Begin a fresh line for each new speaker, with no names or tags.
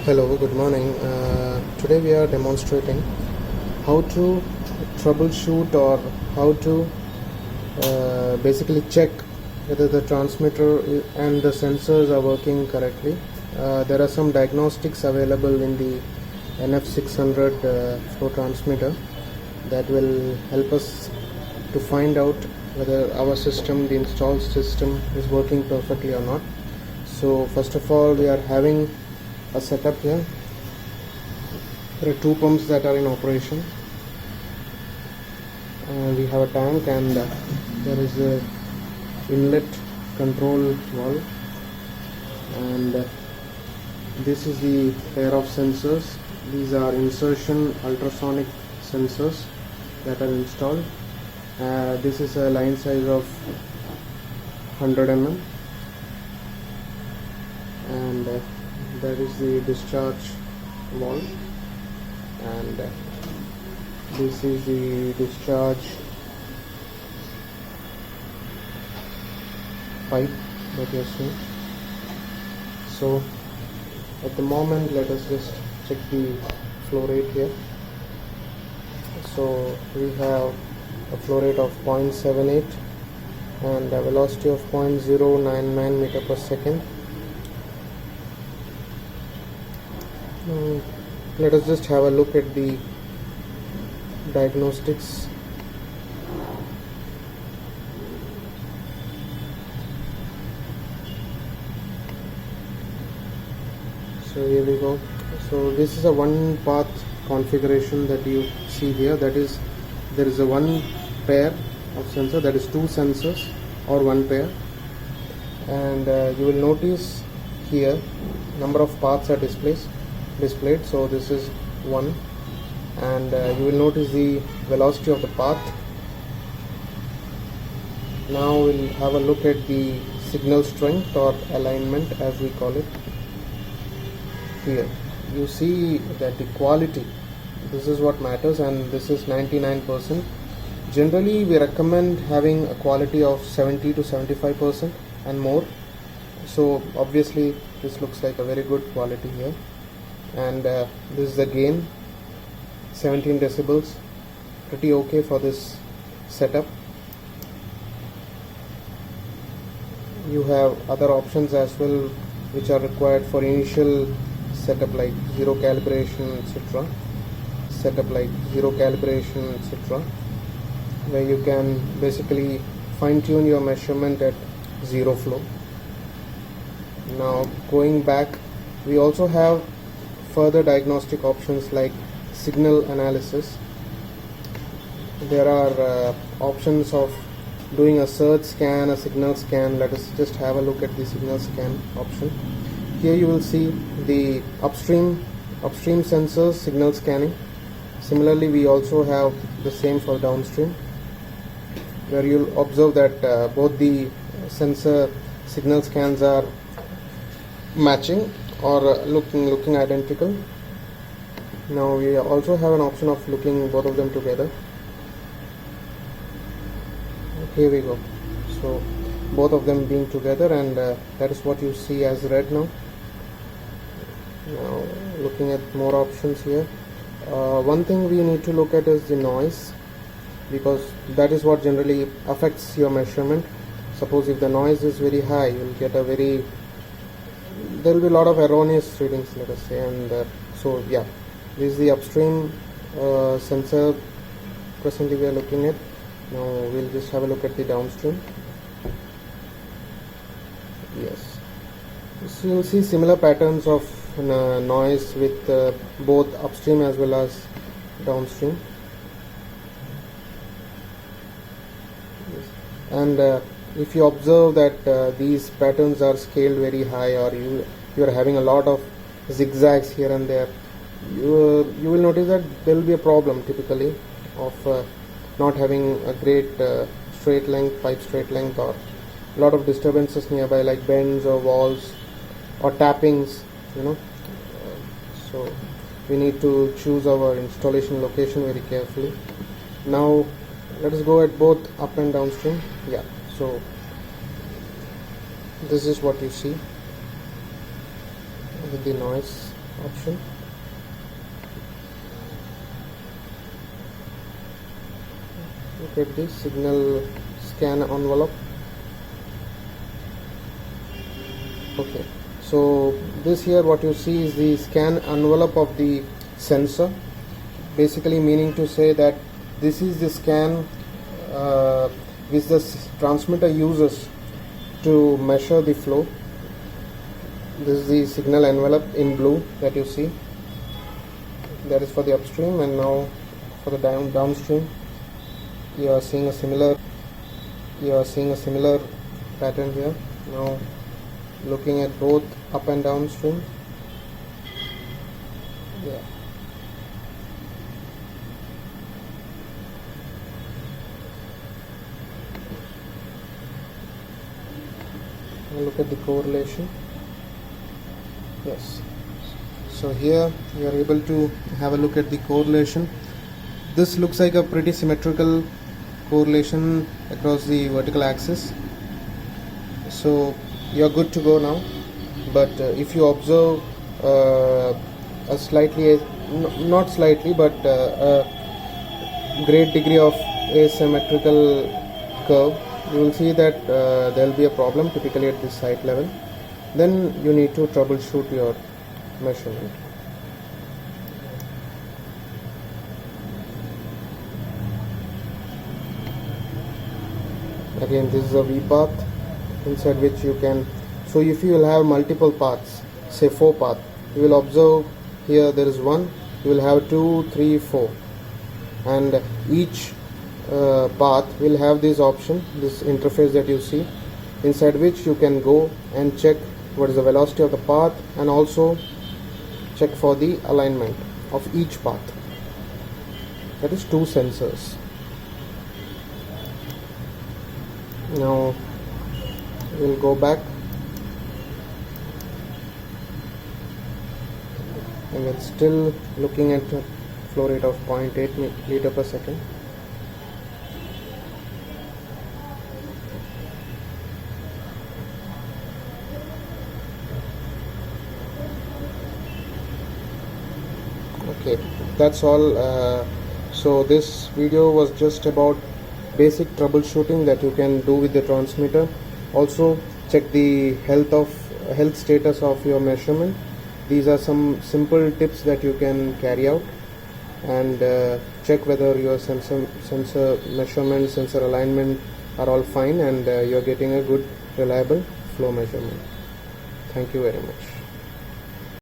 Hello, good morning. Today we are demonstrating how to troubleshoot or how to basically check whether the transmitter and the sensors are working correctly. There are some diagnostics available in the NF600 flow transmitter that will help us to find out whether our system, the installed system, is working perfectly or not. So first of all, we are having a setup here. There are two pumps that are in operation. We have a tank and there is a inlet control valve, and this is the pair of sensors. These are insertion ultrasonic sensors that are installed. This is a line size of 100 mm, and that is the discharge valve, and this is the discharge pipe that you are seeing. So at the moment, let us just check the flow rate here. So we have a flow rate of 0.78 and a velocity of 0.099 meter per second. Let us just have a look at the diagnostics. So here we go. So this is a one path configuration that you see here. That is, there is a one pair of sensor, that is two sensors or one pair, and you will notice here number of paths are displayed. So this is one, and you will notice the velocity of the path. Now we'll have a look at the signal strength or alignment, as we call it. Here you see that the quality, this is what matters, and this is 99%. Generally we recommend having a quality of 70 to 75% and more. So obviously this looks like a very good quality here, and this is the gain, 17 decibels, pretty okay for this setup. You have other options as well which are required for initial setup, like zero calibration, etc. Where you can basically fine tune your measurement at zero flow. Now going back, we also have further diagnostic options like signal analysis. There are options of doing a surge scan, a signal scan. Let us just have a look at the signal scan option. Here you will see the upstream sensors signal scanning. Similarly, we also have the same for downstream, where you'll observe that both the sensor signal scans are matching or looking identical. Now we also have an option of looking both of them together. Here we go. So both of them being together, and that is what you see as red now. Now looking at more options here, one thing we need to look at is the noise, because that is what generally affects your measurement. Suppose if the noise is very high, you'll get there will be a lot of erroneous readings, let us say. And so yeah, this is the upstream sensor presently we are looking at. Now we'll just have a look at the downstream. Yes, so you'll see similar patterns of noise with both upstream as well as downstream. Yes. And if you observe that these patterns are scaled very high, or you are having a lot of zigzags here and there, you will notice that there will be a problem typically of not having a great pipe straight length, or a lot of disturbances nearby, like bends or walls or tappings, so we need to choose our installation location very carefully. Now let us go at both up and downstream. Yeah, so this is what you see with the noise option. Look at this signal scan envelope. Okay, so this here what you see is the scan envelope of the sensor, basically meaning to say that this is the scan which the transmitter uses to measure the flow. This is the signal envelope in blue that you see. That is for the upstream, and now for the downstream you are seeing a similar pattern here. Now looking at both up and downstream. Yeah. Now look at the correlation. Yes. So here you are able to have a look at the correlation. This looks like a pretty symmetrical correlation across the vertical axis. So you are good to go now. But if you observe a slightly, not slightly, but a great degree of asymmetrical curve, you will see that there will be a problem typically at this site level. Then you need to troubleshoot your measurement. Again, this is a V path inside which you can, so if you will have multiple paths, say 4 paths, you will observe here there is 1, you will have 2, 3, 4, and each path will have this option, this interface that you see, inside which you can go and check what is the velocity of the path and also check for the alignment of each path. That is 2 sensors. Now we'll go back and it's still looking at a flow rate of 0.8 liter per second. Okay, that's all. So this video was just about basic troubleshooting that you can do with the transmitter. Also check the health status of your measurement. These are some simple tips that you can carry out, and check whether your sensor measurement, sensor alignment are all fine, and you are getting a good reliable flow measurement. Thank you very much.